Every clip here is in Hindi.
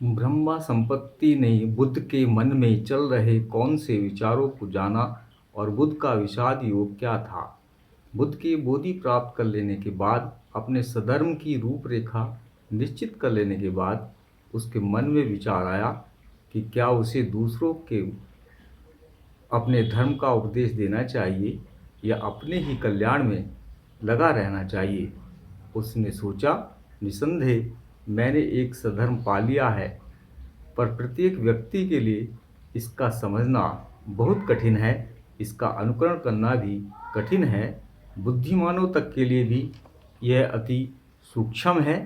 ब्रह्मा संपत्ति ने बुद्ध के मन में चल रहे कौन से विचारों को जाना और बुद्ध का विषाद योग क्या था। बुद्ध की बोधि प्राप्त कर लेने के बाद, अपने सधर्म की रूपरेखा निश्चित कर लेने के बाद, उसके मन में विचार आया कि क्या उसे दूसरों के अपने धर्म का उपदेश देना चाहिए या अपने ही कल्याण में लगा रहना चाहिए। उसने सोचा, निसंदेह मैंने एक सधर्म पा लिया है, पर प्रत्येक व्यक्ति के लिए इसका समझना बहुत कठिन है, इसका अनुकरण करना भी कठिन है। बुद्धिमानों तक के लिए भी यह अति सूक्ष्म है।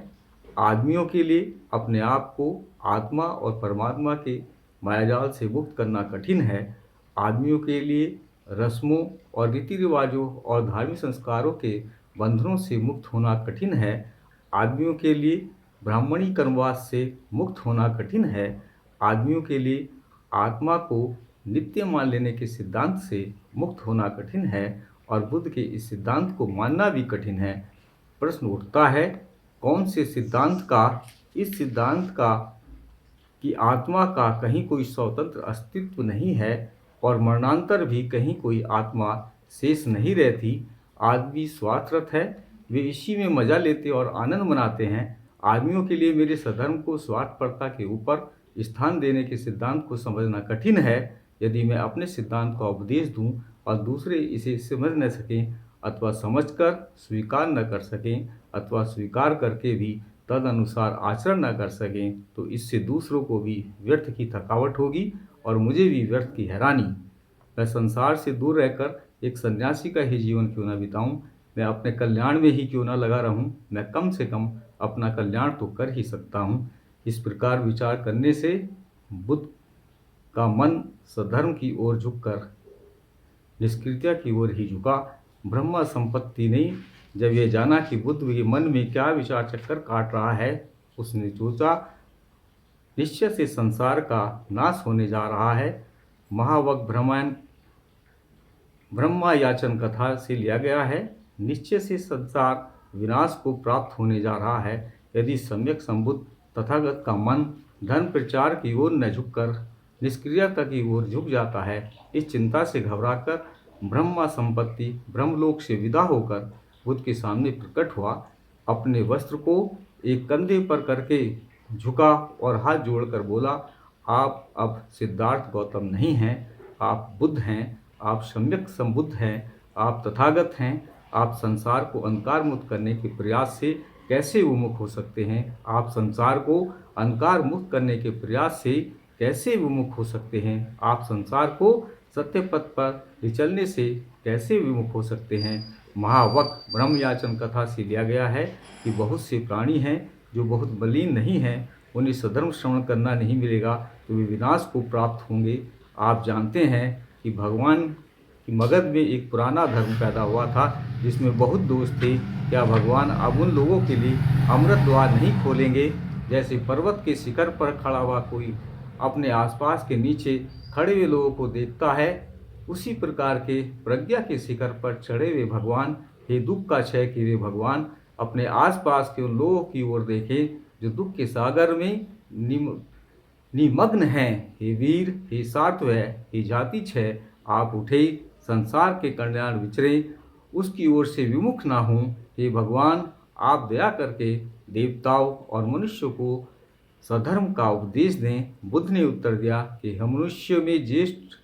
आदमियों के लिए अपने आप को आत्मा और परमात्मा के मायाजाल से मुक्त करना कठिन है। आदमियों के लिए रस्मों और रीति रिवाजों और धार्मिक संस्कारों के बंधनों से मुक्त होना कठिन है। आदमियों के लिए ब्राह्मणी कर्मवास से मुक्त होना कठिन है। आदमियों के लिए आत्मा को नित्य मान लेने के सिद्धांत से मुक्त होना कठिन है और बुद्ध के इस सिद्धांत को मानना भी कठिन है। प्रश्न उठता है, कौन से सिद्धांत का, इस सिद्धांत का कि आत्मा का कहीं कोई स्वतंत्र अस्तित्व नहीं है और मरणांतर भी कहीं कोई आत्मा शेष नहीं रहती। आदमी स्वार्थरत है, वे इसी में मजा लेते और आनंद मनाते हैं। आदमियों के लिए मेरे सधर्म को स्वार्थपरता के ऊपर स्थान देने के सिद्धांत को समझना कठिन है। यदि मैं अपने सिद्धांत का उपदेश दूं और दूसरे इसे समझ न सकें अथवा समझकर स्वीकार न कर सकें अथवा स्वीकार करके भी तदनुसार आचरण न कर सकें, तो इससे दूसरों को भी व्यर्थ की थकावट होगी और मुझे भी व्यर्थ की हैरानी। मैं संसार से दूर रहकर एक सन्यासी का ही जीवन क्यों न बिताऊं, मैं अपने कल्याण में ही क्यों न लगा रहूं, मैं कम से कम अपना कल्याण तो कर ही सकता हूं। इस प्रकार विचार करने से बुद्ध का मन सधर्म की ओर झुककर निष्क्रियता की ओर ही झुका। ब्रह्मा संपत्ति ने जब यह जाना कि बुद्ध के मन में क्या विचार चक्कर काट रहा है, उसने सोचा, निश्चय से संसार का नाश होने जा रहा है। महावक ब्रह्मा याचन कथा से लिया गया है। निश्चय से संसार विनाश को प्राप्त होने जा रहा है यदि सम्यक संबुद्ध तथागत का मन धर्म प्रचार की ओर न झुककर निष्क्रियता की ओर झुक जाता है। इस चिंता से घबराकर ब्रह्मा संपत्ति ब्रह्मलोक से विदा होकर बुद्ध के सामने प्रकट हुआ। अपने वस्त्र को एक कंधे पर करके झुका और हाथ जोड़कर बोला, आप अब सिद्धार्थ गौतम नहीं हैं, आप बुद्ध हैं, आप सम्यक संबुद्ध हैं, आप तथागत हैं। आप संसार को अंधकार मुक्त करने के प्रयास से कैसे विमुख हो सकते हैं? आप संसार को अंधकार मुक्त करने के प्रयास से कैसे विमुख हो सकते हैं? आप संसार को सत्य पथ पर चलने से कैसे विमुख हो सकते हैं? महावक ब्रह्मयाचन कथा से लिया गया है कि बहुत से प्राणी हैं जो बहुत बलीन नहीं हैं, उन्हें सधर्म श्रवण करना नहीं मिलेगा तो वे विनाश को प्राप्त होंगे। आप जानते हैं कि भगवान की मगध में एक पुराना धर्म पैदा हुआ था जिसमें बहुत दोष थे। क्या भगवान अब उन लोगों के लिए अमृत द्वार नहीं खोलेंगे? जैसे पर्वत के शिखर पर खड़ा हुआ कोई अपने आसपास के नीचे खड़े हुए लोगों को देखता है, उसी प्रकार के प्रज्ञा के शिखर पर चढ़े हुए भगवान, हे दुख का क्षय किए हुए भगवान, अपने आसपास के उन लोगों की ओर देखें जो दुख के सागर में निमग्न हैं। हे वीर, हे सात्व, हे जाति क्षय, आप उठे, संसार के कल्याण विचरे, उसकी ओर से विमुख ना हों। हे भगवान, आप दया करके देवताओं और मनुष्यों को सधर्म का उपदेश दें। बुद्ध ने उत्तर दिया कि हम मनुष्य में ज्येष्ठ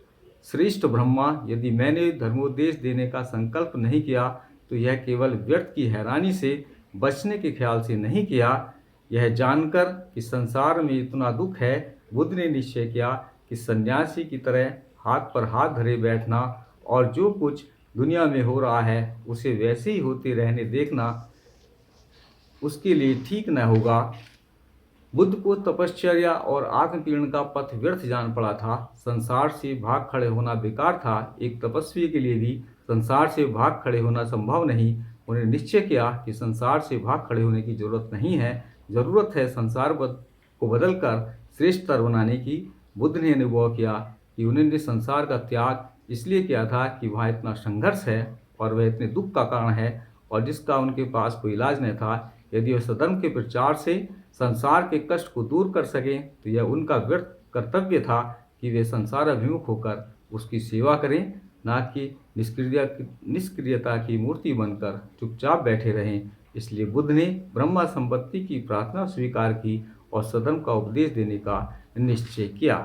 श्रेष्ठ ब्रह्मा, यदि मैंने धर्मोपदेश देने का संकल्प नहीं किया तो यह केवल व्यर्थ की हैरानी से बचने के ख्याल से नहीं किया। यह जानकर कि संसार में इतना दुख है, बुद्ध ने निश्चय किया कि सन्यासी की तरह हाथ पर हाथ धरे बैठना और जो कुछ दुनिया में हो रहा है उसे वैसे ही होते रहने देखना उसके लिए ठीक न होगा। बुद्ध को तपश्चर्या और आत्मपीड़न का पथ व्यर्थ जान पड़ा था। संसार से भाग खड़े होना बेकार था। एक तपस्वी के लिए भी संसार से भाग खड़े होना संभव नहीं। उन्हें निश्चय किया कि संसार से भाग खड़े होने की जरूरत नहीं है, जरूरत है संसार को बदलकर श्रेष्ठतर बनाने की। बुद्ध ने अनुभव किया कि उन्होंने संसार का त्याग इसलिए किया था कि वहाँ इतना संघर्ष है और वह इतने दुख का कारण है और जिसका उनके पास कोई इलाज नहीं था। यदि वह सधर्म के प्रचार से संसार के कष्ट को दूर कर सकें, तो यह उनका व्यर्थ कर्तव्य था कि वे संसार अभिमुख होकर उसकी सेवा करें, ना कि निष्क्रियता की मूर्ति बनकर चुपचाप बैठे रहें। इसलिए बुद्ध ने ब्रह्मा संपत्ति की प्रार्थना स्वीकार की और सधर्म का उपदेश देने का निश्चय किया।